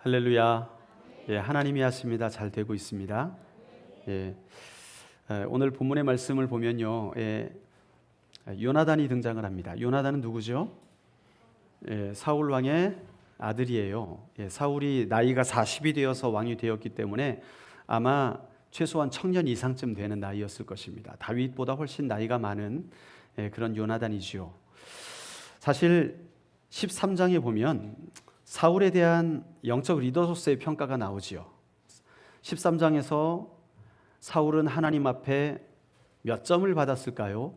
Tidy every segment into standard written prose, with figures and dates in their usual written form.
할렐루야. 예, 하나님이 하십니다. 잘 되고 있습니다. 예, 오늘 본문의 말씀을 보면요, 요나단이 등장을 합니다. 요나단은 누구죠? 사울 왕의 아들이에요. 사울이 나이가 40이 되어서 왕이 되었기 때문에 아마 최소한 청년 이상쯤 되는 나이였을 것입니다. 다윗보다 훨씬 나이가 많은 그런 요나단이지요. 사실 13장에 보면 사울에 대한 영적 리더로서의 평가가 나오지요. 13장에서 사울은 하나님 앞에 몇 점을 받았을까요?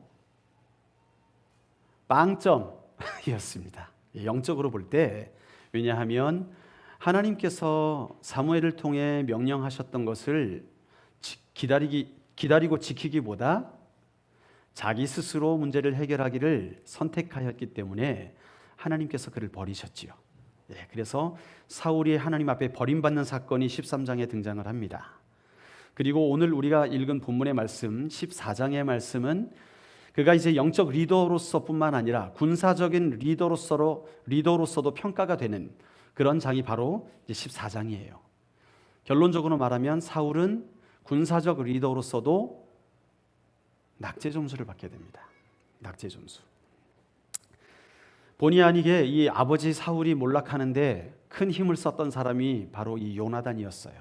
빵점이었습니다. 영적으로 볼 때. 왜냐하면 하나님께서 사무엘을 통해 명령하셨던 것을 기다리고 지키기보다 자기 스스로 문제를 해결하기를 선택하였기 때문에 하나님께서 그를 버리셨지요. 그래서 사울이 하나님 앞에 버림받는 사건이 13장에 등장을 합니다. 그리고 오늘 우리가 읽은 본문의 말씀 14장의 말씀은 그가 이제 영적 리더로서뿐만 아니라 군사적인 리더로서도 평가가 되는 그런 장이 바로 이제 14장이에요. 결론적으로 말하면 사울은 군사적 리더로서도 낙제 점수를 받게 됩니다. 낙제 점수. 본의 아니게 이 아버지 사울이 몰락하는데 큰 힘을 썼던 사람이 바로 이 요나단이었어요.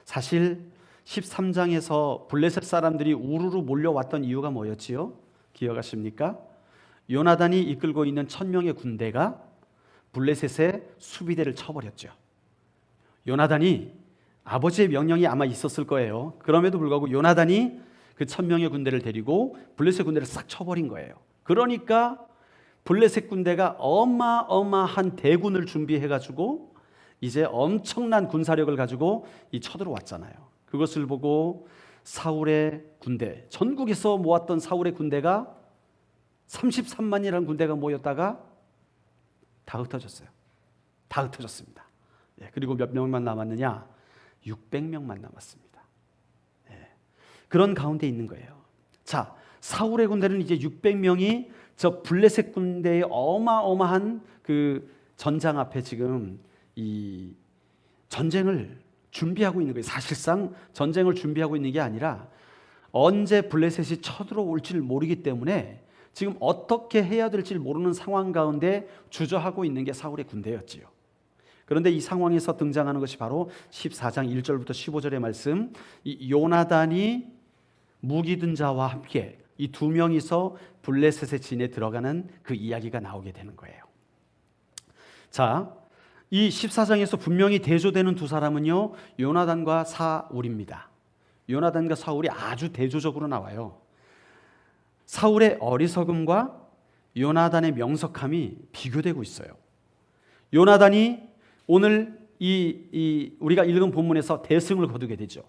사실 13장에서 블레셋 사람들이 우르르 몰려왔던 이유가 뭐였지요? 기억하십니까? 요나단이 이끌고 있는 1000명의 군대가 블레셋의 수비대를 쳐버렸죠. 요나단이 아버지의 명령이 아마 있었을 거예요. 그럼에도 불구하고 요나단이 그 1000명의 군대를 데리고 블레셋 군대를 싹 쳐버린 거예요. 그러니까 블레셋 군대가 어마어마한 대군을 준비해가지고 이제 엄청난 군사력을 가지고 쳐들어왔잖아요. 그것을 보고 사울의 군대, 전국에서 모았던 사울의 군대가 33만이라는 군대가 모였다가 다 흩어졌어요. 다 흩어졌습니다. 그리고 몇 명만 남았느냐? 600명만 남았습니다. 그런 가운데 있는 거예요. 자, 사울의 군대는 이제 600명이 저 블레셋 군대의 어마어마한 그 전장 앞에 지금 이 전쟁을 준비하고 있는 거예요. 사실상 전쟁을 준비하고 있는 게 아니라 언제 블레셋이 쳐들어올지 모르기 때문에 지금 어떻게 해야 될지 모르는 상황 가운데 주저하고 있는 게 사울의 군대였지요. 그런데 이 상황에서 등장하는 것이 바로 14장 1절부터 15절의 말씀, 이 요나단이 무기 든 자와 함께 이 두 명이서 블레셋의 진에 들어가는 그 이야기가 나오게 되는 거예요. 자, 이 14장에서 분명히 대조되는 두 사람은요, 요나단과 사울입니다. 요나단과 사울이 아주 대조적으로 나와요. 사울의 어리석음과 요나단의 명석함이 비교되고 있어요. 요나단이 오늘 우리가 읽은 본문에서 대승을 거두게 되죠.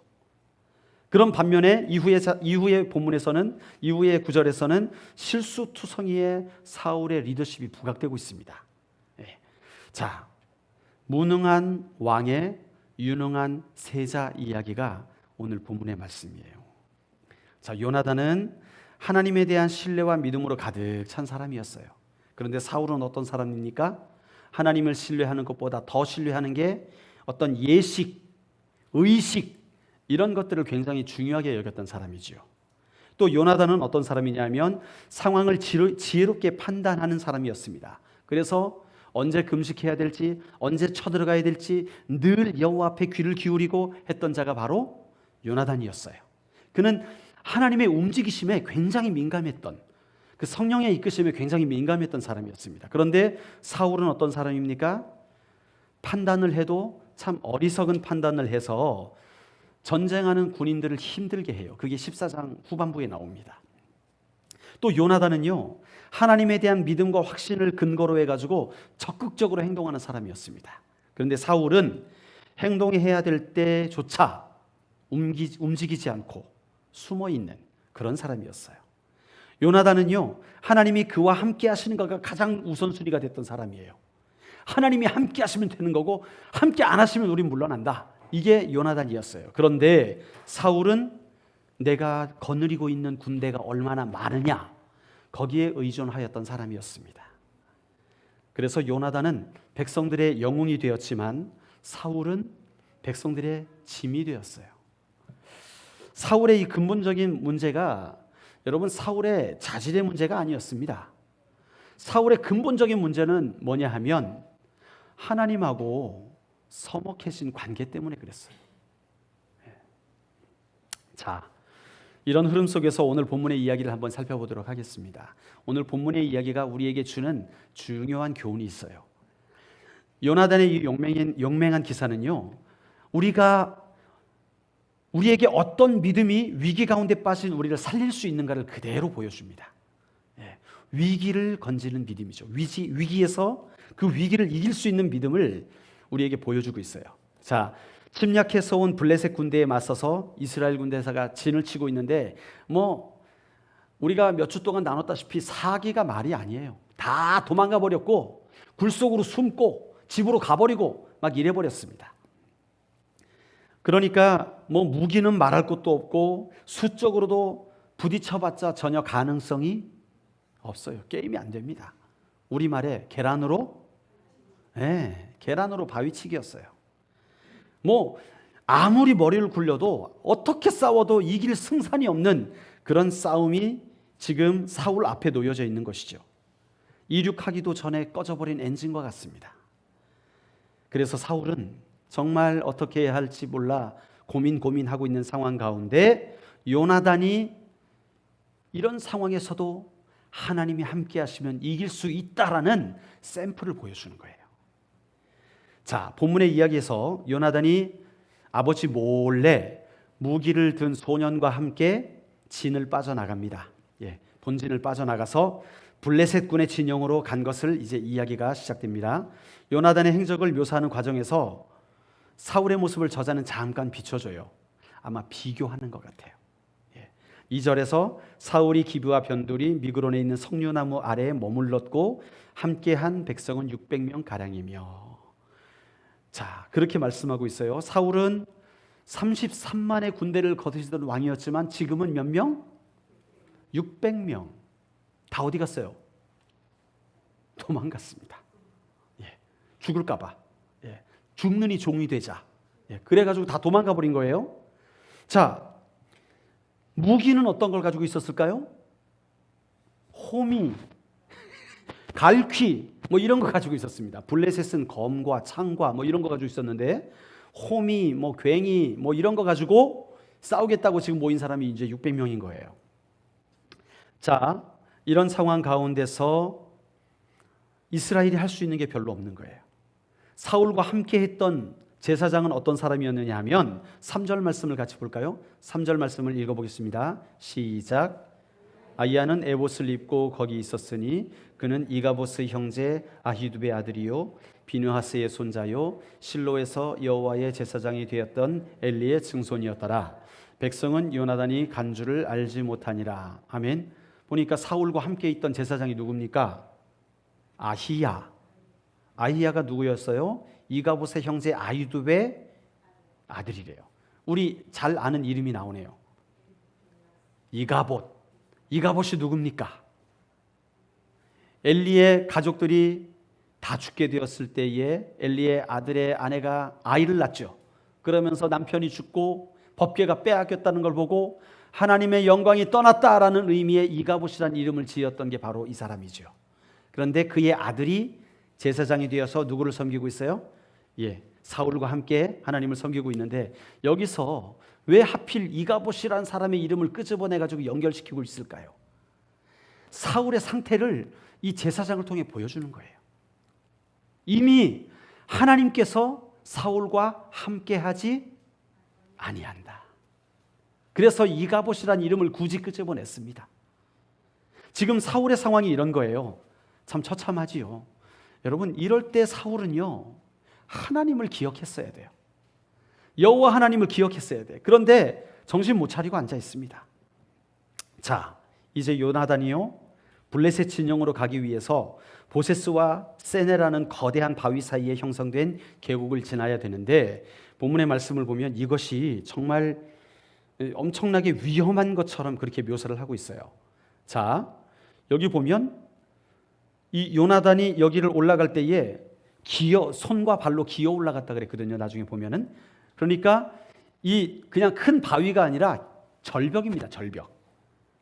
그런 반면에 이후의 본문에서는, 이후의 구절에서는 실수투성이의 사울의 리더십이 부각되고 있습니다. 자, 무능한 왕의 유능한 세자 이야기가 오늘 본문의 말씀이에요. 자, 요나단은 하나님에 대한 신뢰와 믿음으로 가득 찬 사람이었어요. 그런데 사울은 어떤 사람입니까? 하나님을 신뢰하는 것보다 더 신뢰하는 게 어떤 예식, 의식 이런 것들을 굉장히 중요하게 여겼던 사람이죠. 또 요나단은 어떤 사람이냐면 상황을 지혜롭게 판단하는 사람이었습니다. 그래서 언제 금식해야 될지, 언제 쳐들어가야 될지 늘 여호와 앞에 귀를 기울이고 했던 자가 바로 요나단이었어요. 그는 하나님의 움직이심에 굉장히 민감했던, 그 성령의 이끄심에 굉장히 민감했던 사람이었습니다. 그런데 사울은 어떤 사람입니까? 판단을 해도 참 어리석은 판단을 해서 전쟁하는 군인들을 힘들게 해요. 그게 14장 후반부에 나옵니다. 또 요나단은요, 하나님에 대한 믿음과 확신을 근거로 해가지고 적극적으로 행동하는 사람이었습니다. 그런데 사울은 행동해야 될 때조차 움직이지 않고 숨어있는 그런 사람이었어요. 요나단은요, 하나님이 그와 함께 하시는 것가 가장 우선순위가 됐던 사람이에요. 하나님이 함께 하시면 되는 거고 함께 안 하시면 우린 물러난다. 이게 요나단이었어요. 그런데 사울은 내가 거느리고 있는 군대가 얼마나 많으냐, 거기에 의존하였던 사람이었습니다. 그래서 요나단은 백성들의 영웅이 되었지만 사울은 백성들의 짐이 되었어요. 사울의 이 근본적인 문제가 여러분 사울의 자질의 문제가 아니었습니다. 사울의 근본적인 문제는 뭐냐 하면 하나님하고 서먹해진 관계 때문에 그랬어요. 자, 이런 흐름 속에서 오늘 본문의 이야기를 한번 살펴보도록 하겠습니다. 오늘 본문의 이야기가 우리에게 주는 중요한 교훈이 있어요. 요나단의 이 용맹한 기사는요, 우리에게 어떤 믿음이 위기 가운데 빠진 우리를 살릴 수 있는가를 그대로 보여줍니다. 위기를 건지는 믿음이죠. 위기에서 그 위기를 이길 수 있는 믿음을 우리에게 보여주고 있어요. 자, 침략해서 온 블레셋 군대에 맞서서 이스라엘 군대사가 진을 치고 있는데 우리가 몇 주 동안 나눴다시피 사기가 말이 아니에요. 다 도망가 버렸고 굴 속으로 숨고 집으로 가버리고 막 이래버렸습니다. 그러니까 무기는 말할 것도 없고 수적으로도 부딪혀봤자 전혀 가능성이 없어요. 게임이 안 됩니다. 우리말에 계란으로 바위치기였어요. 아무리 머리를 굴려도 어떻게 싸워도 이길 승산이 없는 그런 싸움이 지금 사울 앞에 놓여져 있는 것이죠. 이륙하기도 전에 꺼져버린 엔진과 같습니다. 그래서 사울은 정말 어떻게 해야 할지 몰라 고민하고 있는 상황 가운데 요나단이 이런 상황에서도 하나님이 함께 하시면 이길 수 있다라는 샘플을 보여주는 거예요. 자, 본문의 이야기에서 요나단이 아버지 몰래 무기를 든 소년과 함께 진을 빠져나갑니다. 본진을 빠져나가서 블레셋 군의 진영으로 간 것을 이제 이야기가 시작됩니다. 요나단의 행적을 묘사하는 과정에서 사울의 모습을 저자는 잠깐 비춰줘요. 아마 비교하는 것 같아요. 2절에서 사울이 기브와 변두리 미그론에 있는 석류나무 아래에 머물렀고 함께한 백성은 600명 가량이며. 자, 그렇게 말씀하고 있어요. 사울은 33만의 군대를 거두시던 왕이었지만 지금은 몇 명? 600명. 다 어디 갔어요? 도망갔습니다. 죽을까 봐. 죽느니 종이 되자. 그래가지고 다 도망가 버린 거예요. 자, 무기는 어떤 걸 가지고 있었을까요? 호미, 갈퀴 이런 거 가지고 있었습니다. 블레셋은 검과 창과 이런 거 가지고 있었는데 호미, 괭이 이런 거 가지고 싸우겠다고 지금 모인 사람이 이제 600명인 거예요. 자, 이런 상황 가운데서 이스라엘이 할 수 있는 게 별로 없는 거예요. 사울과 함께 했던 제사장은 어떤 사람이었느냐 하면 3절 말씀을 같이 볼까요? 3절 말씀을 읽어보겠습니다. 시작. 아히야는 에봇을 입고 거기 있었으니 그는 이가보스 형제 아히두베 아들이요 비느하스의 손자요 실로에서 여호와의 제사장이 되었던 엘리의 증손이었더라. 백성은 요나단이 간 줄을 알지 못하니라. 아멘. 보니까 사울과 함께 있던 제사장이 누굽니까? 아히야가 누구였어요? 이가봇의 형제 아히두베 아들이래요. 우리 잘 아는 이름이 나오네요. 이가봇이 누굽니까? 엘리의 가족들이 다 죽게 되었을 때에 엘리의 아들의 아내가 아이를 낳죠. 그러면서 남편이 죽고 법궤가 빼앗겼다는 걸 보고 하나님의 영광이 떠났다라는 의미의 이가봇이라는 이름을 지었던 게 바로 이 사람이죠. 그런데 그의 아들이 제사장이 되어서 누구를 섬기고 있어요? 사울과 함께 하나님을 섬기고 있는데 여기서 왜 하필 이가봇이라는 사람의 이름을 끄집어내가지고 연결시키고 있을까요? 사울의 상태를 이 제사장을 통해 보여주는 거예요. 이미 하나님께서 사울과 함께하지 아니한다. 그래서 이가봇이라는 이름을 굳이 끄집어냈습니다. 지금 사울의 상황이 이런 거예요. 참 처참하지요. 여러분, 이럴 때 사울은요 하나님을 기억했어야 돼요. 여호와 하나님을 기억했어야 돼. 그런데 정신 못 차리고 앉아 있습니다. 자, 이제 요나단이요 블레셋 진영으로 가기 위해서 보세스와 세네라는 거대한 바위 사이에 형성된 계곡을 지나야 되는데 본문의 말씀을 보면 이것이 정말 엄청나게 위험한 것처럼 그렇게 묘사를 하고 있어요. 자, 여기 보면 이 요나단이 여기를 올라갈 때에 손과 발로 기어 올라갔다 그랬거든요. 나중에 보면은. 그러니까 이 그냥 큰 바위가 아니라 절벽입니다. 절벽.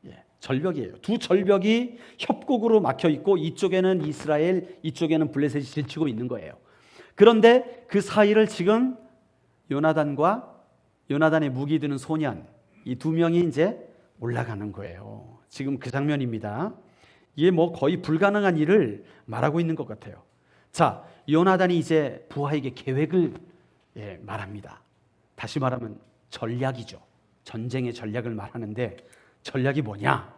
예, 절벽이에요. 두 절벽이 협곡으로 막혀 있고 이쪽에는 이스라엘, 이쪽에는 블레셋이 질치고 있는 거예요. 그런데 그 사이를 지금 요나단의 무기 드는 소년, 이 두 명이 이제 올라가는 거예요. 지금 그 장면입니다. 이게 뭐 거의 불가능한 일을 말하고 있는 것 같아요. 자, 요나단이 이제 부하에게 계획을 말합니다. 다시 말하면 전략이죠. 전쟁의 전략을 말하는데 전략이 뭐냐?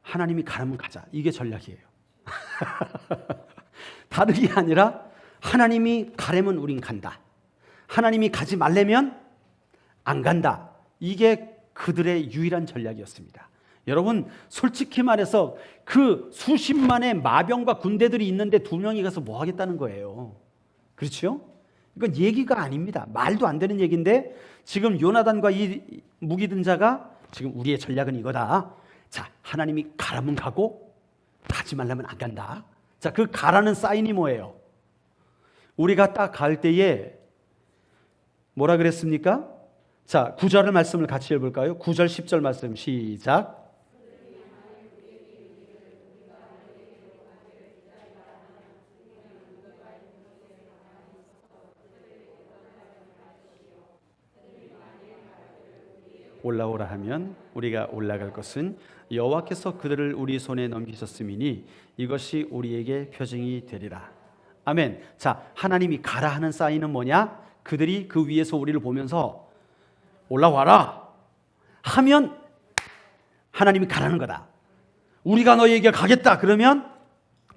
하나님이 가라면 가자. 이게 전략이에요. 다른 게 아니라 하나님이 가려면 우린 간다. 하나님이 가지 말려면 안 간다. 이게 그들의 유일한 전략이었습니다. 여러분, 솔직히 말해서 그 수십만의 마병과 군대들이 있는데 두 명이 가서 뭐 하겠다는 거예요. 그렇죠? 이건 얘기가 아닙니다. 말도 안 되는 얘기인데 지금 요나단과 이 무기 든 자가 지금 우리의 전략은 이거다. 자, 하나님이 가라면 가고 가지 말라면 안 간다. 자, 그 가라는 사인이 뭐예요? 우리가 딱 갈 때에 뭐라 그랬습니까? 자, 9절의 말씀을 같이 읽어볼까요? 9절 10절 말씀 시작. 올라오라 하면 우리가 올라갈 것은 여호와께서 그들을 우리 손에 넘기셨음이니 이것이 우리에게 표징이 되리라. 아멘. 자, 하나님이 가라 하는 사인은 뭐냐? 그들이 그 위에서 우리를 보면서 올라와라 하면 하나님이 가라는 거다. 우리가 너희에게 가겠다 그러면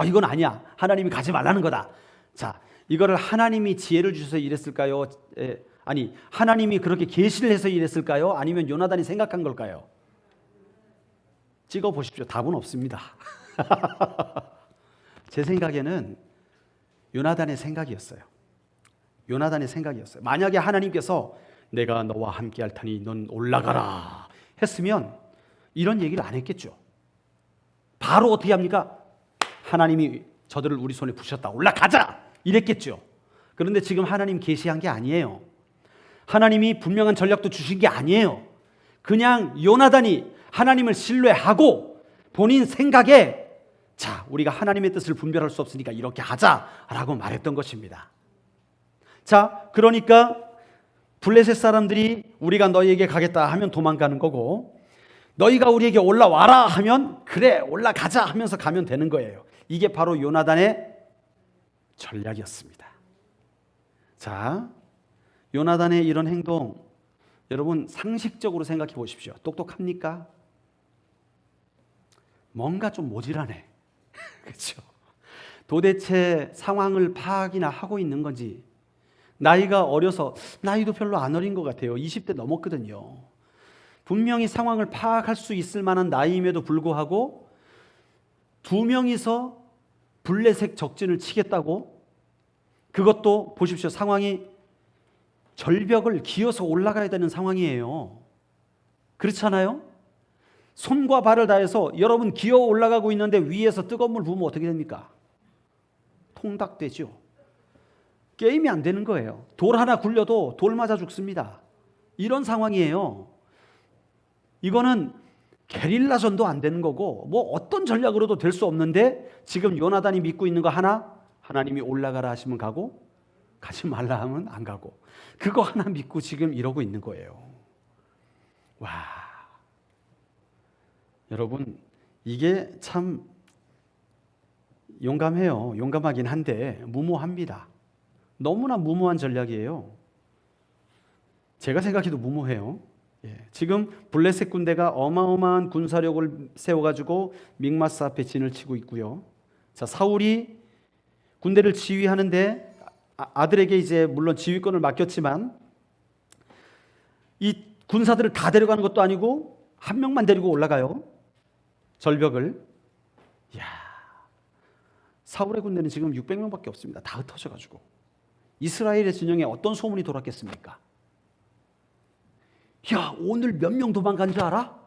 이건 아니야. 하나님이 가지 말라는 거다. 자, 이거를 하나님이 지혜를 주셔서 이랬을까요? 아니, 하나님이 그렇게 계시를 해서 이랬을까요? 아니면 요나단이 생각한 걸까요? 찍어 보십시오. 답은 없습니다. 제 생각에는 요나단의 생각이었어요. 요나단의 생각이었어요. 만약에 하나님께서 내가 너와 함께 할 테니 넌 올라가라 했으면 이런 얘기를 안 했겠죠. 바로 어떻게 합니까? 하나님이 저들을 우리 손에 부셨다. 올라가자! 이랬겠죠. 그런데 지금 하나님 계시한 게 아니에요. 하나님이 분명한 전략도 주신 게 아니에요. 그냥 요나단이 하나님을 신뢰하고 본인 생각에 자, 우리가 하나님의 뜻을 분별할 수 없으니까 이렇게 하자라고 말했던 것입니다. 자, 그러니까 블레셋 사람들이 우리가 너희에게 가겠다 하면 도망가는 거고 너희가 우리에게 올라와라 하면 그래 올라가자 하면서 가면 되는 거예요. 이게 바로 요나단의 전략이었습니다. 자, 요나단의 이런 행동 여러분 상식적으로 생각해 보십시오. 똑똑합니까? 뭔가 좀 모질하네. 그렇죠? 도대체 상황을 파악이나 하고 있는 건지 나이가 어려서 나이도 별로 안 어린 것 같아요. 20대 넘었거든요. 분명히 상황을 파악할 수 있을 만한 나이임에도 불구하고 두 명이서 블레셋 적진을 치겠다고 그것도 보십시오. 상황이 절벽을 기어서 올라가야 되는 상황이에요. 그렇잖아요? 손과 발을 다해서 여러분 기어 올라가고 있는데 위에서 뜨거운 물 부으면 어떻게 됩니까? 통닭되죠. 게임이 안 되는 거예요. 돌 하나 굴려도 돌 맞아 죽습니다. 이런 상황이에요. 이거는 게릴라전도 안 되는 거고 뭐 어떤 전략으로도 될 수 없는데 지금 요나단이 믿고 있는 거 하나 하나님이 올라가라 하시면 가고 가지 말라 하면 안 가고 그거 하나 믿고 지금 이러고 있는 거예요. 와, 여러분 이게 참 용감해요. 용감하긴 한데 무모합니다. 너무나 무모한 전략이에요. 제가 생각해도 무모해요. 지금 블레셋 군대가 어마어마한 군사력을 세워가지고 믹마스 앞에 진을 치고 있고요. 자, 사울이 군대를 지휘하는데 아들에게 이제 물론 지휘권을 맡겼지만 이 군사들을 다 데려가는 것도 아니고 한 명만 데리고 올라가요. 절벽을. 이야, 사울의 군대는 지금 600명밖에 없습니다. 다 흩어져가지고. 이스라엘의 진영에 어떤 소문이 돌았겠습니까? 야, 오늘 몇 명 도망간 줄 알아?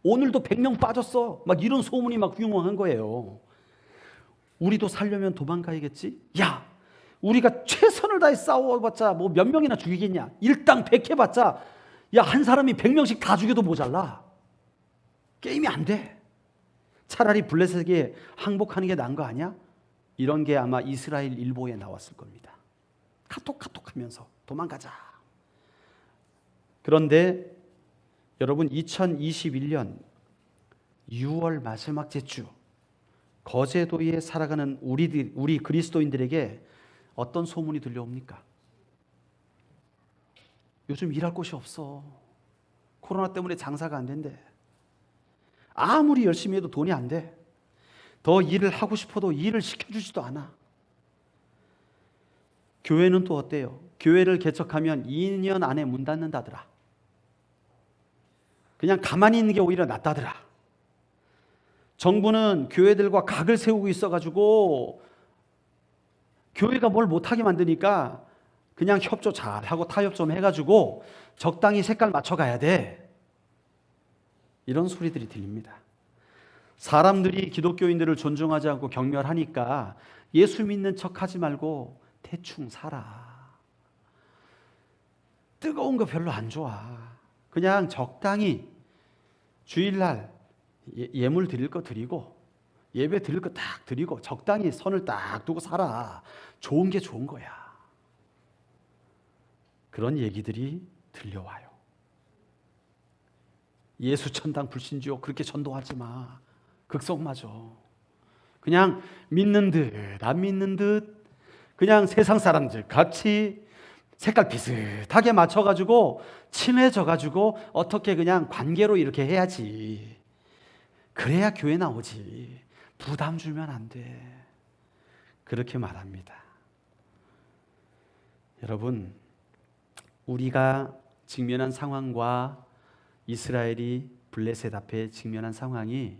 오늘도 100명 빠졌어. 막 이런 소문이 막 유명한 거예요. 우리도 살려면 도망가야겠지? 야, 우리가 최선을 다해 싸워봤자 뭐 몇 명이나 죽이겠냐? 일당 100 해봤자 야, 한 사람이 100명씩 다 죽여도 모자라. 게임이 안 돼. 차라리 블레셋에게 항복하는 게 나은 거 아니야? 이런 게 아마 이스라엘 일보에 나왔을 겁니다. 카톡 하면서 도망가자. 그런데 여러분, 2021년 6월 마지막 주 거제도에 살아가는 우리 그리스도인들에게 어떤 소문이 들려옵니까? 요즘 일할 곳이 없어. 코로나 때문에 장사가 안 된대. 아무리 열심히 해도 돈이 안 돼. 더 일을 하고 싶어도 일을 시켜주지도 않아. 교회는 또 어때요? 교회를 개척하면 2년 안에 문 닫는다더라. 그냥 가만히 있는 게 오히려 낫다더라. 정부는 교회들과 각을 세우고 있어가지고 교회가 뭘 못하게 만드니까 그냥 협조 잘하고 타협 좀 해가지고 적당히 색깔 맞춰가야 돼. 이런 소리들이 들립니다. 사람들이 기독교인들을 존중하지 않고 경멸하니까 예수 믿는 척하지 말고 대충 살아. 뜨거운 거 별로 안 좋아. 그냥 적당히 주일날 예물 드릴 거 드리고 예배 드릴 거 딱 드리고 적당히 선을 딱 두고 살아. 좋은 게 좋은 거야. 그런 얘기들이 들려와요. 예수 천당 불신지요. 그렇게 전도하지 마. 극성 맞아. 그냥 믿는 듯 안 믿는 듯 그냥 세상 사람들 같이 색깔 비슷하게 맞춰가지고 친해져가지고 어떻게 그냥 관계로 이렇게 해야지. 그래야 교회 나오지. 부담 주면 안 돼. 그렇게 말합니다. 여러분, 우리가 직면한 상황과 이스라엘이 블레셋 앞에 직면한 상황이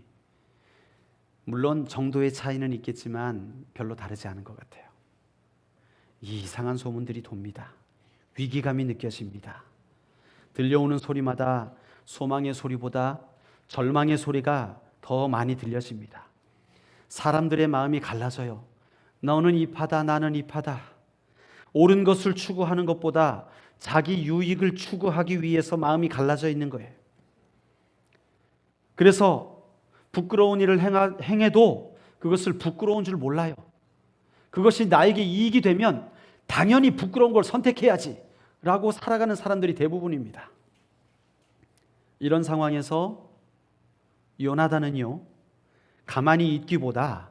물론 정도의 차이는 있겠지만 별로 다르지 않은 것 같아요. 이상한 소문들이 돕니다. 위기감이 느껴집니다. 들려오는 소리마다 소망의 소리보다 절망의 소리가 더 많이 들려집니다. 사람들의 마음이 갈라져요. 너는 이 파다, 나는 이 파다. 옳은 것을 추구하는 것보다 자기 유익을 추구하기 위해서 마음이 갈라져 있는 거예요. 그래서 부끄러운 일을 행해도 그것을 부끄러운 줄 몰라요. 그것이 나에게 이익이 되면 당연히 부끄러운 걸 선택해야지 라고 살아가는 사람들이 대부분입니다. 이런 상황에서 요나단은요, 가만히 있기보다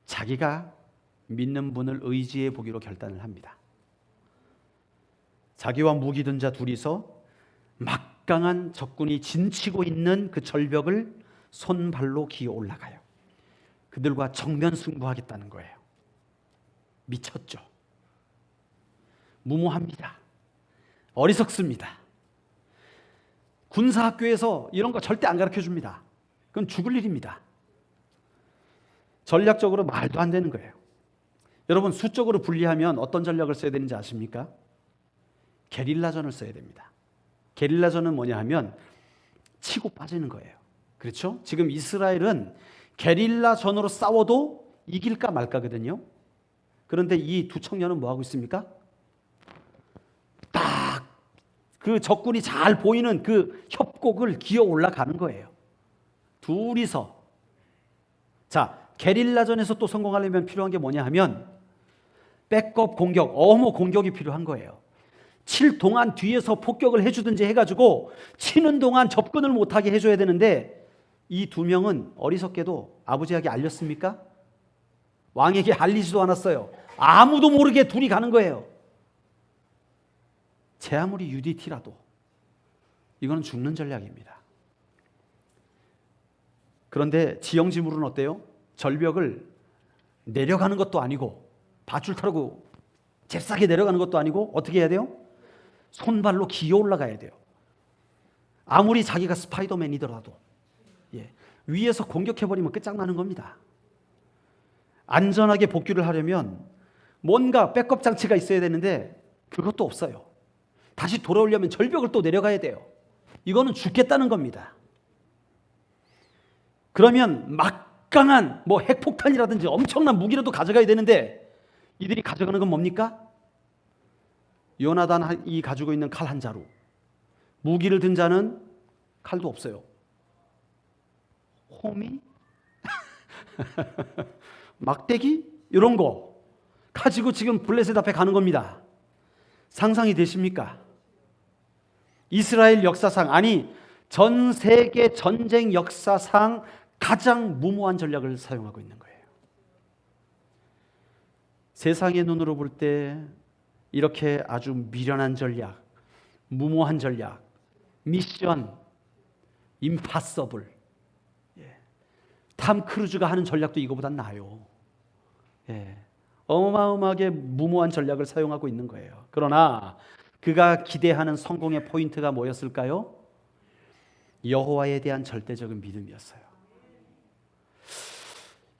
자기가 믿는 분을 의지해 보기로 결단을 합니다. 자기와 무기 든 자 둘이서 막강한 적군이 진치고 있는 그 절벽을 손발로 기어 올라가요. 그들과 정면 승부하겠다는 거예요. 미쳤죠. 무모합니다. 어리석습니다. 군사학교에서 이런 거 절대 안 가르쳐 줍니다. 그건 죽을 일입니다. 전략적으로 말도 안 되는 거예요. 여러분, 수적으로 분리하면 어떤 전략을 써야 되는지 아십니까? 게릴라전을 써야 됩니다. 게릴라전은 뭐냐 하면 치고 빠지는 거예요. 그렇죠? 지금 이스라엘은 게릴라전으로 싸워도 이길까 말까거든요. 그런데 이 두 청년은 뭐 하고 있습니까? 딱 그 적군이 잘 보이는 그 협곡을 기어 올라가는 거예요. 둘이서. 자, 게릴라전에서 또 성공하려면 필요한 게 뭐냐 하면 백업 공격, 어머 공격이 필요한 거예요. 칠 동안 뒤에서 폭격을 해주든지 해가지고 치는 동안 접근을 못하게 해줘야 되는데 이 두 명은 어리석게도 아버지에게 알렸습니까? 왕에게 알리지도 않았어요. 아무도 모르게 둘이 가는 거예요. 제 아무리 UDT라도 이거는 죽는 전략입니다. 그런데 지형지물은 어때요? 절벽을 내려가는 것도 아니고 밧줄 타고 잽싸게 내려가는 것도 아니고 어떻게 해야 돼요? 손발로 기어 올라가야 돼요. 아무리 자기가 스파이더맨이더라도 위에서 공격해버리면 끝장나는 겁니다. 안전하게 복귀를 하려면 뭔가 백업 장치가 있어야 되는데 그것도 없어요. 다시 돌아오려면 절벽을 또 내려가야 돼요. 이거는 죽겠다는 겁니다. 그러면 막 막강한 뭐 핵폭탄이라든지 엄청난 무기라도 가져가야 되는데 이들이 가져가는 건 뭡니까? 요나단이 가지고 있는 칼 한 자루. 무기를 든 자는 칼도 없어요. 호미? 막대기? 이런 거 가지고 지금 블레셋 앞에 가는 겁니다. 상상이 되십니까? 이스라엘 역사상, 아니 전 세계 전쟁 역사상 가장 무모한 전략을 사용하고 있는 거예요. 세상의 눈으로 볼 때 이렇게 아주 미련한 전략, 무모한 전략, 미션 임파서블, 탐 크루즈가 하는 전략도 이거보단 나아요. 어마어마하게 무모한 전략을 사용하고 있는 거예요. 그러나 그가 기대하는 성공의 포인트가 뭐였을까요? 여호와에 대한 절대적인 믿음이었어요.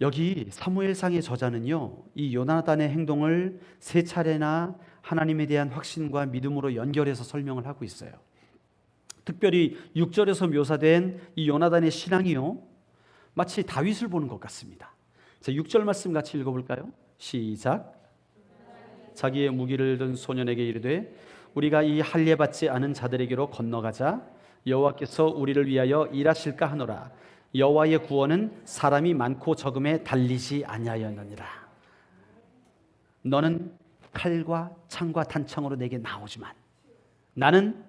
여기 사무엘상의 저자는요, 이 요나단의 행동을 세 차례나 하나님에 대한 확신과 믿음으로 연결해서 설명을 하고 있어요. 특별히 6절에서 묘사된 이 요나단의 신앙이요, 마치 다윗을 보는 것 같습니다. 자, 6절 말씀 같이 읽어볼까요? 시작. 자기의 무기를 든 소년에게 이르되 우리가 이 할례 받지 않은 자들에게로 건너가자. 여호와께서 우리를 위하여 일하실까 하노라. 여호와의 구원은 사람이 많고 적음에 달리지 아니하였느니라. 너는 칼과 창과 단창으로 내게 나오지만 나는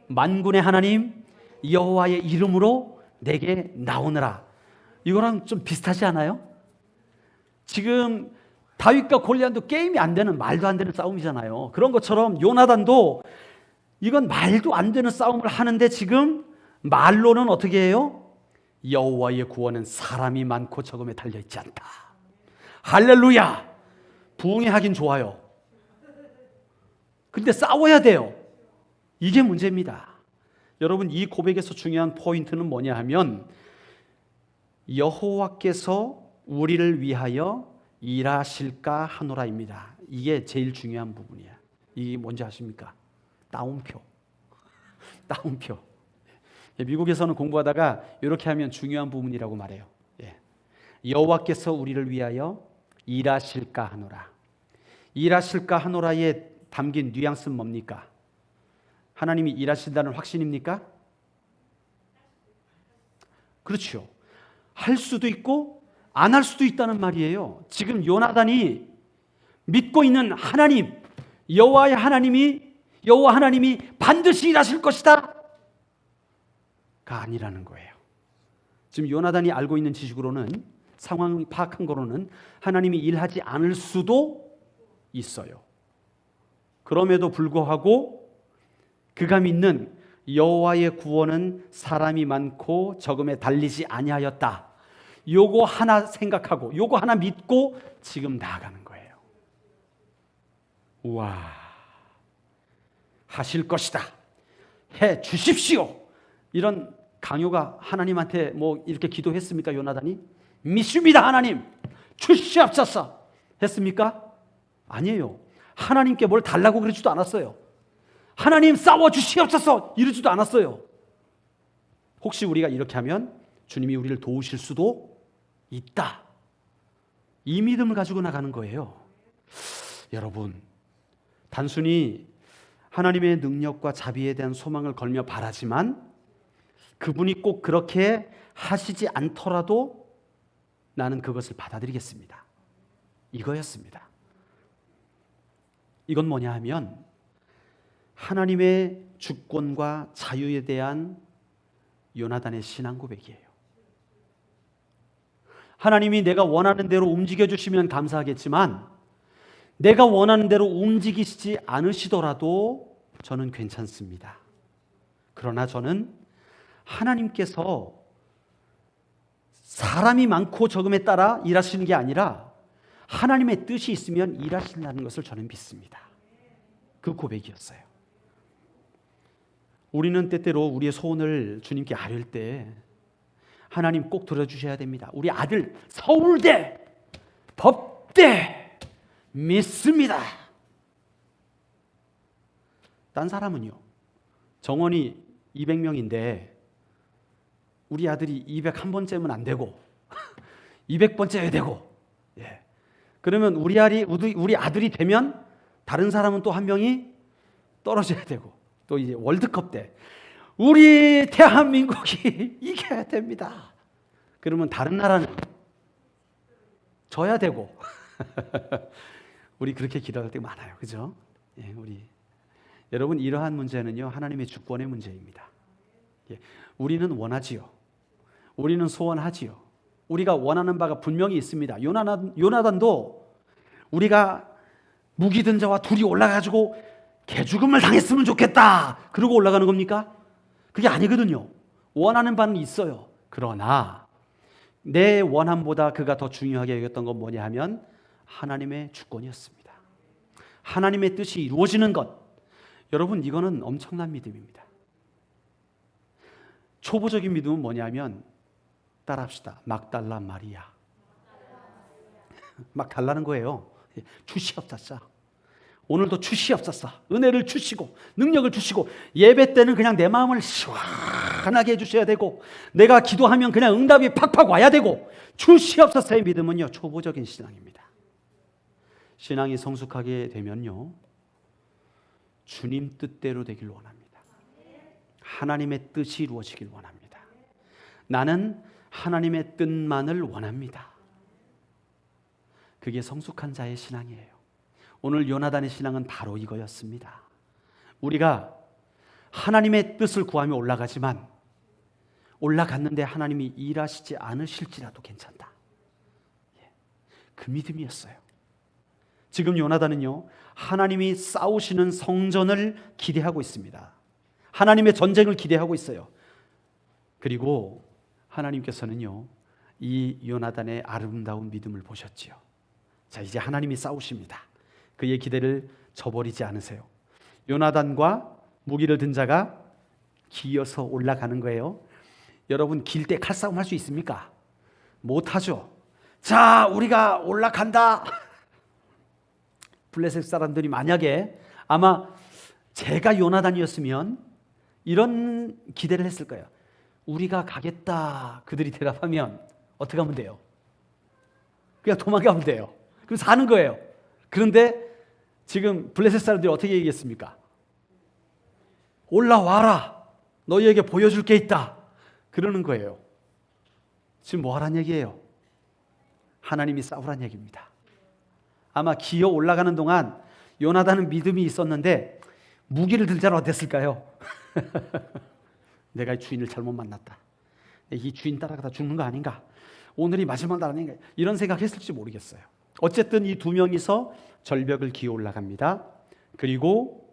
만군의 하나님 여호와의 이름으로 내게 나오느라. 이거랑 좀 비슷하지 않아요? 지금 다윗과 골리앗도 게임이 안 되는, 말도 안 되는 싸움이잖아요. 그런 것처럼 요나단도 이건 말도 안 되는 싸움을 하는데 지금 말로는 어떻게 해요? 여호와의 구원은 사람이 많고 적음에 달려있지 않다. 할렐루야. 부흥하긴 좋아요. 근데 싸워야 돼요. 이게 문제입니다. 여러분, 이 고백에서 중요한 포인트는 뭐냐 하면 여호와께서 우리를 위하여 일하실까 하노라입니다. 이게 제일 중요한 부분이야. 이게 뭔지 아십니까? 따옴표. 따옴표. 미국에서는 공부하다가 이렇게 하면 중요한 부분이라고 말해요. 여호와께서 우리를 위하여 일하실까 하노라. 일하실까 하노라에 담긴 뉘앙스는 뭡니까? 하나님이 일하신다는 확신입니까? 그렇죠. 할 수도 있고 안 할 수도 있다는 말이에요. 지금 요나단이 믿고 있는 하나님, 여호와 하나님이 반드시 일하실 것이다 가 아니라는 거예요. 지금 요나단이 알고 있는 지식으로는, 상황 파악한 거로는 하나님이 일하지 않을 수도 있어요. 그럼에도 불구하고 그가 믿는 여호와의 구원은 사람이 많고 적음에 달리지 아니하였다. 요거 하나 생각하고 요거 하나 믿고 지금 나아가는 거예요. 우와, 하실 것이다. 해 주십시오. 이런 강요가 하나님한테 뭐 이렇게 기도했습니까? 요나단이? 믿습니다. 하나님 주시옵소서 했습니까? 아니에요. 하나님께 뭘 달라고 그러지도 않았어요. 하나님 싸워 주시옵소서 이러지도 않았어요. 혹시 우리가 이렇게 하면 주님이 우리를 도우실 수도 있다. 이 믿음을 가지고 나가는 거예요. 여러분, 단순히 하나님의 능력과 자비에 대한 소망을 걸며 바라지만 그분이 꼭 그렇게 하시지 않더라도 나는 그것을 받아들이겠습니다. 이거였습니다. 이건 뭐냐 하면 하나님의 주권과 자유에 대한 요나단의 신앙 고백이에요. 하나님이 내가 원하는 대로 움직여 주시면 감사하겠지만 내가 원하는 대로 움직이시지 않으시더라도 저는 괜찮습니다. 그러나 저는 하나님께서 사람이 많고 적음에 따라 일하시는 게 아니라 하나님의 뜻이 있으면 일하신다는 것을 저는 믿습니다. 그 고백이었어요. 우리는 때때로 우리의 소원을 주님께 아뢰을 때 하나님 꼭 들어주셔야 됩니다. 우리 아들 서울대, 법대 믿습니다. 딴 사람은요, 정원이 200명인데 우리 아들이 201번째면 안 되고 200번째여야 되고, 예. 그러면 우리 아들이 되면 다른 사람은 또 한 명이 떨어져야 되고, 또 이제 월드컵 때 우리 대한민국이 이겨야 됩니다. 그러면 다른 나라는 져야 되고 우리 그렇게 기도할 때 많아요, 그죠? 예, 여러분, 이러한 문제는요 하나님의 주권의 문제입니다. 예, 우리는 원하지요. 우리는 소원하지요. 우리가 원하는 바가 분명히 있습니다. 요나단도 우리가 무기 든 자와 둘이 올라가지고 개죽음을 당했으면 좋겠다 그러고 올라가는 겁니까? 그게 아니거든요. 원하는 바는 있어요. 그러나 내 원함보다 그가 더 중요하게 여겼던 건 뭐냐 하면 하나님의 주권이었습니다. 하나님의 뜻이 이루어지는 것. 여러분, 이거는 엄청난 믿음입니다. 초보적인 믿음은 뭐냐면 따라합시다. 막 달라 마리아. 막 달라는 거예요. 주시옵소서. 오늘도 주시옵소서. 은혜를 주시고 능력을 주시고, 예배 때는 그냥 내 마음을 시원하게 해주셔야 되고, 내가 기도하면 그냥 응답이 팍팍 와야 되고, 주시옵소서의 믿음은요 초보적인 신앙입니다. 신앙이 성숙하게 되면요 주님 뜻대로 되길 원합니다. 하나님의 뜻이 이루어지길 원합니다. 나는 하나님의 뜻만을 원합니다. 그게 성숙한 자의 신앙이에요. 오늘 요나단의 신앙은 바로 이거였습니다. 우리가 하나님의 뜻을 구하며 올라가지만 올라갔는데 하나님이 일하시지 않으실지라도 괜찮다. 그 믿음이었어요. 지금 요나단은요 하나님이 싸우시는 성전을 기대하고 있습니다. 하나님의 전쟁을 기대하고 있어요. 그리고 하나님께서는요 이 요나단의 아름다운 믿음을 보셨지요. 자, 이제 하나님이 싸우십니다. 그의 기대를 저버리지 않으세요. 요나단과 무기를 든 자가 기어서 올라가는 거예요. 여러분, 길 때 칼싸움 할 수 있습니까? 못하죠. 자, 우리가 올라간다. 블레셋 사람들이 만약에 아마 제가 요나단이었으면 이런 기대를 했을 거예요. 우리가 가겠다. 그들이 대답하면 어떻게 하면 돼요? 그냥 도망가면 돼요. 그럼 사는 거예요. 그런데 지금 블레셋 사람들이 어떻게 얘기했습니까? 올라와라. 너희에게 보여줄 게 있다. 그러는 거예요. 지금 뭐 하란 얘기예요? 하나님이 싸우란 얘기입니다. 아마 기어 올라가는 동안 요나단은 믿음이 있었는데 무기를 들 자는 어땠을까요? 내가 주인을 잘못 만났다. 이 주인 따라가다 죽는 거 아닌가? 오늘이 마지막 날 아닌가? 이런 생각했을지 모르겠어요. 어쨌든 이 두 명이서 절벽을 기어 올라갑니다. 그리고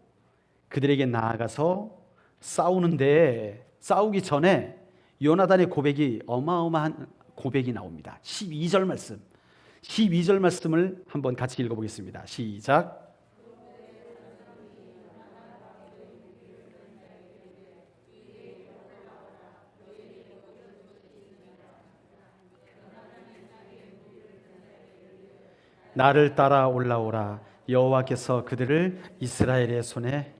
그들에게 나아가서 싸우는데 싸우기 전에 요나단의 고백이 어마어마한 고백이 나옵니다. 12절 말씀. 12절 말씀을 한번 같이 읽어보겠습니다. 시작. 나를 따라 올라오라. 여호와께서 그들을 이스라엘의 손에.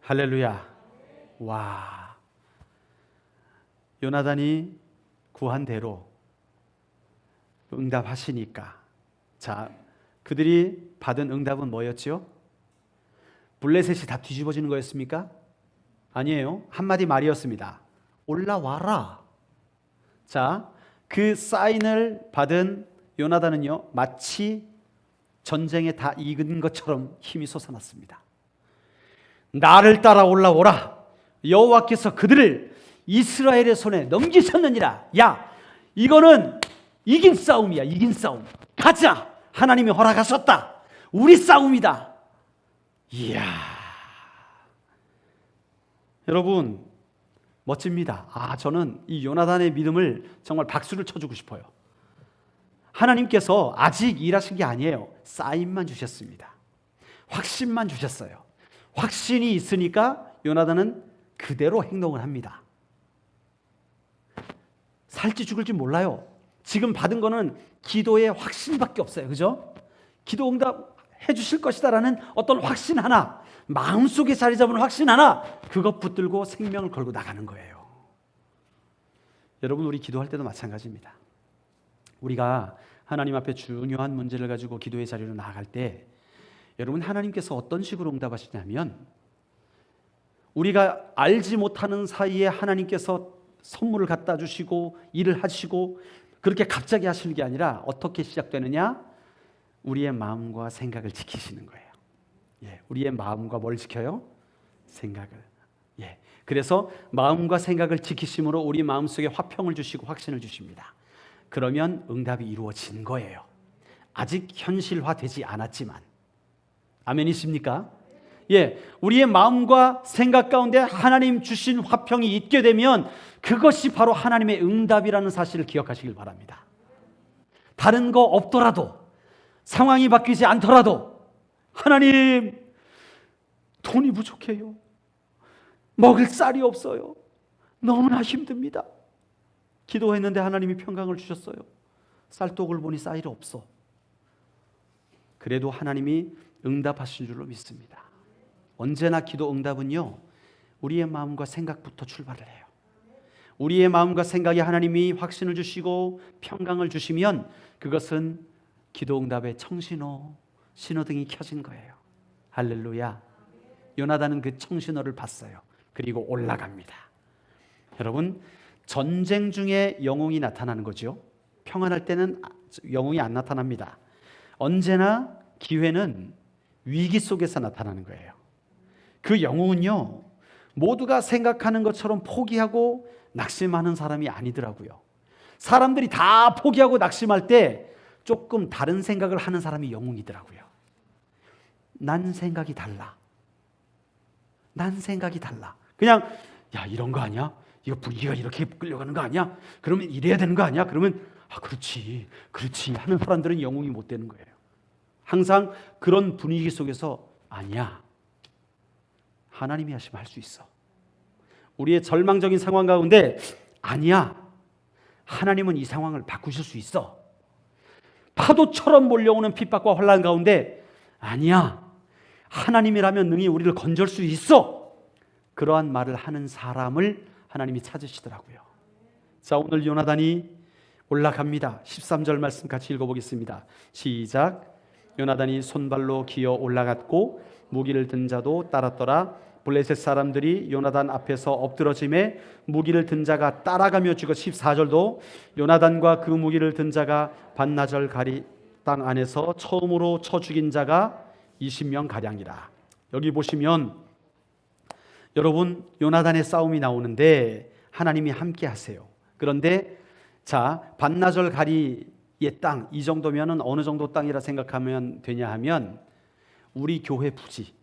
할렐루야. 와, 요나단이 구한 대로 응답하시니까, 자, 그들이 받은 응답은 뭐였지요? 블레셋이 다 뒤집어지는 거였습니까? 아니에요. 한마디 말이었습니다. 올라와라. 자, 그 사인을 받은 요나단은요 마치 전쟁에 다 이긴 것처럼 힘이 솟아났습니다. 나를 따라 올라오라. 여호와께서 그들을 이스라엘의 손에 넘기셨느니라. 야, 이거는 이긴 싸움이야. 이긴 싸움. 가자. 하나님이 허락하셨다. 우리 싸움이다. 이야, 여러분 멋집니다. 저는 이 요나단의 믿음을 정말 박수를 쳐주고 싶어요. 하나님께서 아직 일하신 게 아니에요. 사인만 주셨습니다. 확신만 주셨어요. 확신이 있으니까 요나단은 그대로 행동을 합니다. 살지 죽을지 몰라요. 지금 받은 거는 기도의 확신밖에 없어요. 그죠? 기도 응답 해주실 것이다라는 어떤 확신 하나, 마음속에 자리 잡은 확신 하나, 그것 붙들고 생명을 걸고 나가는 거예요. 여러분, 우리 기도할 때도 마찬가지입니다. 우리가 하나님 앞에 중요한 문제를 가지고 기도의 자리로 나아갈 때 여러분, 하나님께서 어떤 식으로 응답하시냐면 우리가 알지 못하는 사이에 하나님께서 선물을 갖다 주시고 일을 하시고 그렇게 갑자기 하시는 게 아니라 어떻게 시작되느냐? 우리의 마음과 생각을 지키시는 거예요. 우리의 마음과 뭘 지켜요? 생각을. 그래서 마음과 생각을 지키심으로 우리 마음속에 화평을 주시고 확신을 주십니다. 그러면 응답이 이루어진 거예요. 아직 현실화되지 않았지만. 아멘이십니까? 우리의 마음과 생각 가운데 하나님 주신 화평이 있게 되면 그것이 바로 하나님의 응답이라는 사실을 기억하시길 바랍니다. 다른 거 없더라도, 상황이 바뀌지 않더라도, 하나님, 돈이 부족해요. 먹을 쌀이 없어요. 너무나 힘듭니다. 기도했는데 하나님이 평강을 주셨어요. 쌀독을 보니 쌀이 없어. 그래도 하나님이 응답하신 줄로 믿습니다. 언제나 기도 응답은요, 우리의 마음과 생각부터 출발을 해요. 우리의 마음과 생각에 하나님이 확신을 주시고 평강을 주시면 그것은 기도 응답의 청신호, 신호등이 켜진 거예요. 할렐루야. 요나단은 그 청신호를 봤어요. 그리고 올라갑니다. 여러분, 전쟁 중에 영웅이 나타나는 거죠. 평안할 때는 영웅이 안 나타납니다. 언제나 기회는 위기 속에서 나타나는 거예요. 그 영웅은요, 모두가 생각하는 것처럼 포기하고 낙심하는 사람이 아니더라고요. 사람들이 다 포기하고 낙심할 때 조금 다른 생각을 하는 사람이 영웅이더라고요. 난 생각이 달라. 난 생각이 달라. 그냥 이런 거 아니야? 이거 분위기가 이렇게 끌려가는 거 아니야? 그러면 이래야 되는 거 아니야? 그러면 그렇지 하는 사람들은 영웅이 못 되는 거예요. 항상 그런 분위기 속에서 아니야, 하나님이 하시면 할 수 있어. 우리의 절망적인 상황 가운데 아니야, 하나님은 이 상황을 바꾸실 수 있어. 파도처럼 몰려오는 핍박과 혼란 가운데 아니야, 하나님이라면 능히 우리를 건질 수 있어. 그러한 말을 하는 사람을 하나님이 찾으시더라고요. 자, 오늘 요나단이 올라갑니다. 13절 말씀 같이 읽어보겠습니다. 시작. 요나단이 손발로 기어 올라갔고 무기를 든 자도 따랐더라. 블레셋 사람들이 요나단 앞에서 엎드러짐에 무기를 든 자가 따라가며 죽어. 14절도 요나단과 그 무기를 든 자가 반나절 가리 땅 안에서 처음으로 쳐 죽인 자가 20명 가량이라. 여기 보시면 여러분, 요나단의 싸움이 나오는데 하나님이 함께 하세요. 그런데 자, 반나절 가리의 땅, 이 정도면은 어느 정도 땅이라 생각하면 되냐 하면 우리 교회 부지,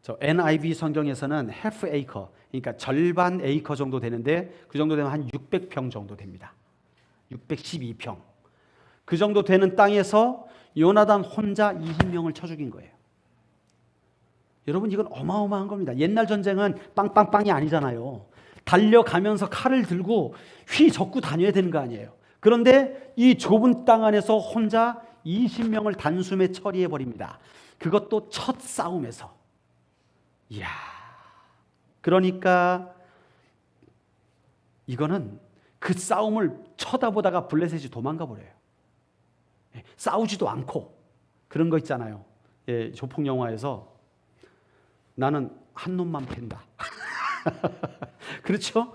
저 NIV 성경에서는 half acre, 그러니까 절반 에이커 정도 되는데 그 정도 되면 한 600평 정도 됩니다. 612평. 그 정도 되는 땅에서 요나단 혼자 20명을 쳐 죽인 거예요. 여러분, 이건 어마어마한 겁니다. 옛날 전쟁은 빵빵빵이 아니잖아요. 달려가면서 칼을 들고 휘젓고 다녀야 되는 거 아니에요. 그런데 이 좁은 땅 안에서 혼자 20명을 단숨에 처리해 버립니다. 그것도 첫 싸움에서. 이야. 그러니까 이거는 그 싸움을 쳐다보다가 블레셋이 도망가 버려요. 싸우지도 않고. 그런 거 있잖아요. 조폭 영화에서 나는 한 놈만 팬다. 그렇죠?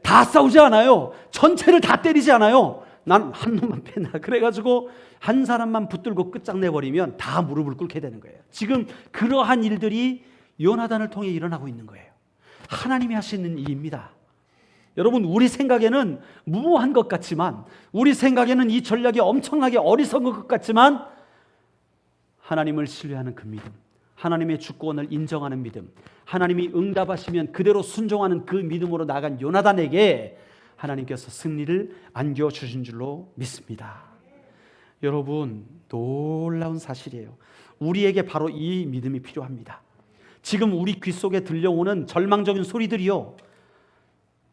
다 싸우지 않아요. 전체를 다 때리지 않아요. 난 한 놈만 팬다. 그래가지고 한 사람만 붙들고 끝장내버리면 다 무릎을 꿇게 되는 거예요. 지금 그러한 일들이 요나단을 통해 일어나고 있는 거예요. 하나님이 하시는 일입니다. 여러분, 우리 생각에는 무모한 것 같지만, 우리 생각에는 이 전략이 엄청나게 어리석은 것 같지만, 하나님을 신뢰하는 그 믿음, 하나님의 주권을 인정하는 믿음, 하나님이 응답하시면 그대로 순종하는 그 믿음으로 나간 요나단에게 하나님께서 승리를 안겨주신 줄로 믿습니다. 여러분, 놀라운 사실이에요. 우리에게 바로 이 믿음이 필요합니다. 지금 우리 귀 속에 들려오는 절망적인 소리들이요,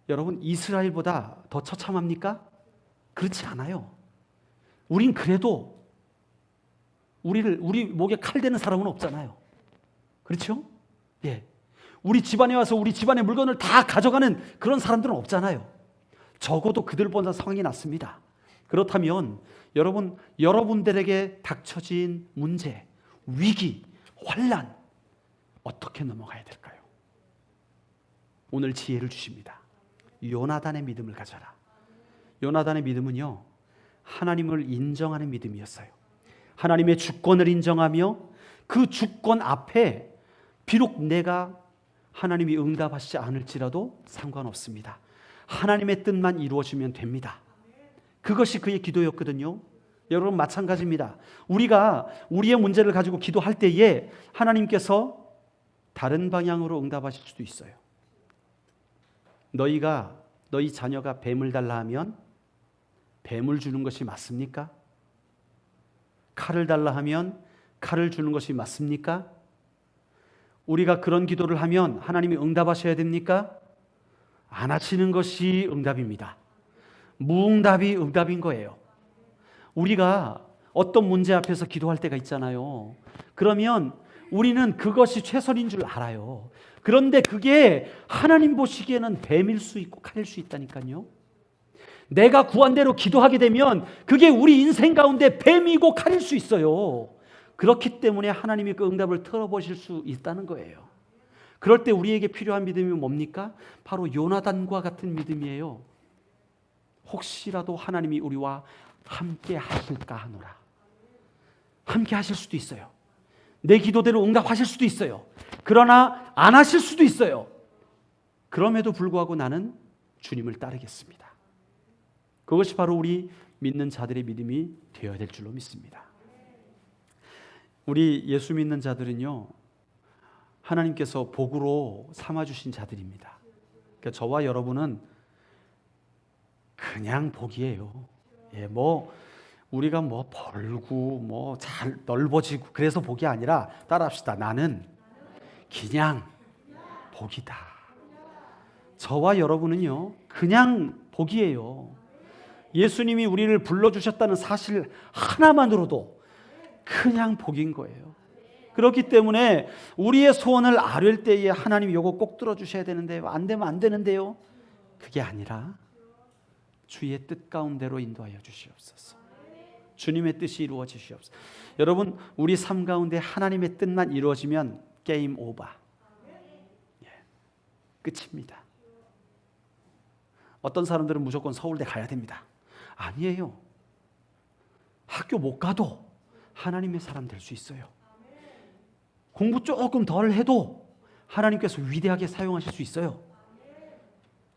여러분, 이스라엘보다 더 처참합니까? 그렇지 않아요. 우린 그래도 우리 목에 칼 대는 사람은 없잖아요. 그렇죠? 우리 집안에 와서 우리 집안의 물건을 다 가져가는 그런 사람들은 없잖아요. 적어도 그들보다 상황이 낫습니다. 그렇다면 여러분들에게 닥쳐진 문제, 위기, 환난 어떻게 넘어가야 될까요? 오늘 지혜를 주십니다. 요나단의 믿음을 가져라. 요나단의 믿음은요, 하나님을 인정하는 믿음이었어요. 하나님의 주권을 인정하며 그 주권 앞에 비록 내가 하나님이 응답하시지 않을지라도 상관없습니다. 하나님의 뜻만 이루어지면 됩니다. 그것이 그의 기도였거든요. 여러분 마찬가지입니다. 우리가 우리의 문제를 가지고 기도할 때에 하나님께서 다른 방향으로 응답하실 수도 있어요. 너희 자녀가 뱀을 달라 하면 뱀을 주는 것이 맞습니까? 칼을 달라 하면 칼을 주는 것이 맞습니까? 우리가 그런 기도를 하면 하나님이 응답하셔야 됩니까? 안 하시는 것이 응답입니다. 무응답이 응답인 거예요. 우리가 어떤 문제 앞에서 기도할 때가 있잖아요. 그러면 우리는 그것이 최선인 줄 알아요. 그런데 그게 하나님 보시기에는 뱀일 수 있고 칼일 수 있다니까요. 내가 구한 대로 기도하게 되면 그게 우리 인생 가운데 뱀이고 칼일 수 있어요. 그렇기 때문에 하나님이 그 응답을 털어보실 수 있다는 거예요. 그럴 때 우리에게 필요한 믿음이 뭡니까? 바로 요나단과 같은 믿음이에요. 혹시라도 하나님이 우리와 함께 하실까 하노라. 함께 하실 수도 있어요. 내 기도대로 응답하실 수도 있어요. 그러나 안 하실 수도 있어요. 그럼에도 불구하고 나는 주님을 따르겠습니다. 그것이 바로 우리 믿는 자들의 믿음이 되어야 될 줄로 믿습니다. 우리 예수 믿는 자들은요, 하나님께서 복으로 삼아주신 자들입니다. 그러니까 저와 여러분은 그냥 복이에요. 우리가 벌고 잘 넓어지고 그래서 복이 아니라 따라합시다. 나는 그냥 복이다. 저와 여러분은요, 그냥 복이에요. 예수님이 우리를 불러주셨다는 사실 하나만으로도 그냥 복인 거예요. 그렇기 때문에 우리의 소원을 아뢰을 때에 하나님이 이거 꼭 들어주셔야 되는데요, 안 되면 안 되는데요, 그게 아니라 주의 뜻 가운데로 인도하여 주시옵소서. 주님의 뜻이 이루어지시옵소서. 여러분, 우리 삶 가운데 하나님의 뜻만 이루어지면 게임 오버. 끝입니다. 어떤 사람들은 무조건 서울대 가야 됩니다. 아니에요. 학교 못 가도 하나님의 사람 될 수 있어요. 공부 조금 덜 해도 하나님께서 위대하게 사용하실 수 있어요.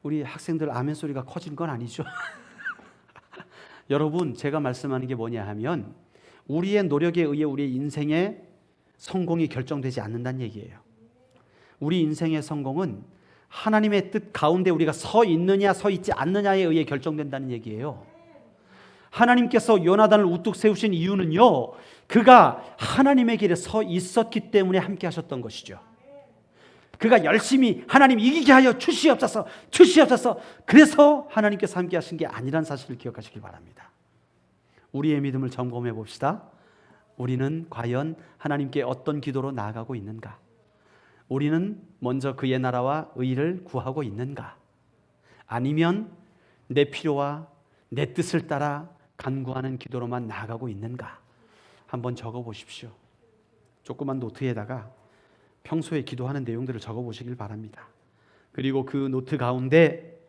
우리 학생들 아멘 소리가 커지는 건 아니죠. 여러분, 제가 말씀하는 게 뭐냐 하면 우리의 노력에 의해 우리의 인생의 성공이 결정되지 않는다는 얘기예요. 우리 인생의 성공은 하나님의 뜻 가운데 우리가 서 있느냐 서 있지 않느냐에 의해 결정된다는 얘기예요. 하나님께서 요나단을 우뚝 세우신 이유는요, 그가 하나님의 길에 서 있었기 때문에 함께 하셨던 것이죠. 그가 열심히 하나님 이기게 하여 주시옵소서, 주시옵소서, 그래서 하나님께서 함께 하신 게 아니란 사실을 기억하시길 바랍니다. 우리의 믿음을 점검해 봅시다. 우리는 과연 하나님께 어떤 기도로 나아가고 있는가? 우리는 먼저 그의 나라와 의를 구하고 있는가? 아니면 내 필요와 내 뜻을 따라 간구하는 기도로만 나아가고 있는가? 한번 적어보십시오. 조그만 노트에다가 평소에 기도하는 내용들을 적어보시길 바랍니다. 그리고 그 노트 가운데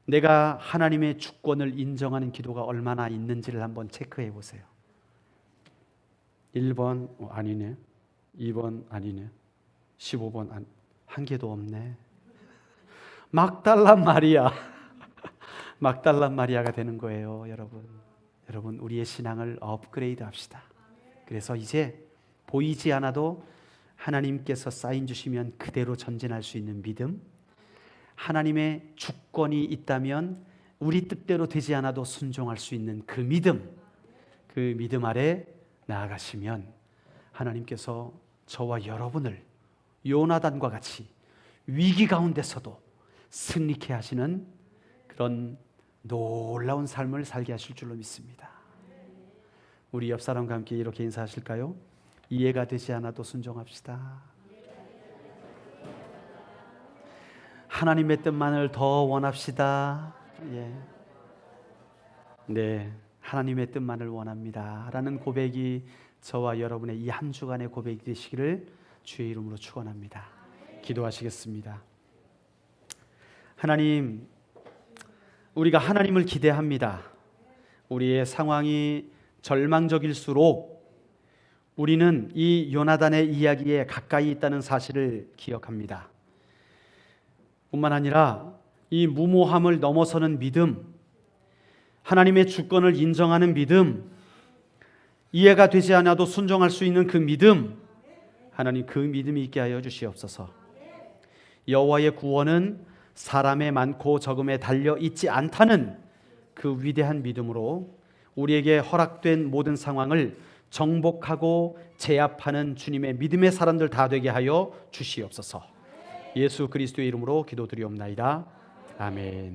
내가 하나님의 주권을 인정하는 기도가 얼마나 있는지를 한번 체크해 보세요. 1번 아니네, 2번 아니네, 15번 한 개도 없네. 막달란 마리아. 막달란 마리아가 되는 거예요. 여러분 우리의 신앙을 업그레이드 합시다. 그래서 이제 보이지 않아도 하나님께서 사인 주시면 그대로 전진할 수 있는 믿음, 하나님의 주권이 있다면 우리 뜻대로 되지 않아도 순종할 수 있는 그 믿음 아래 나아가시면 하나님께서 저와 여러분을 요나단과 같이 위기 가운데서도 승리케 하시는 그런 놀라운 삶을 살게 하실 줄로 믿습니다. 우리 옆 사람과 함께 이렇게 인사하실까요? 이해가 되지 않아도 순종합시다. 하나님의 뜻만을 더 원합시다. 예. 네, 하나님의 뜻만을 원합니다 라는 고백이 저와 여러분의 이 한 주간의 고백이 되시기를 주의 이름으로 축원합니다. 기도하시겠습니다. 하나님, 우리가 하나님을 기대합니다. 우리의 상황이 절망적일수록 우리는 이 요나단의 이야기에 가까이 있다는 사실을 기억합니다. 뿐만 아니라 이 무모함을 넘어서는 믿음, 하나님의 주권을 인정하는 믿음, 이해가 되지 않아도 순종할 수 있는 그 믿음, 하나님 그 믿음이 있게 하여 주시옵소서. 여호와의 구원은 사람의 많고 적음에 달려 있지 않다는 그 위대한 믿음으로 우리에게 허락된 모든 상황을 정복하고 제압하는 주님의 믿음의 사람들 다 되게 하여 주시옵소서. 예수 그리스도의 이름으로 기도드리옵나이다. 아멘.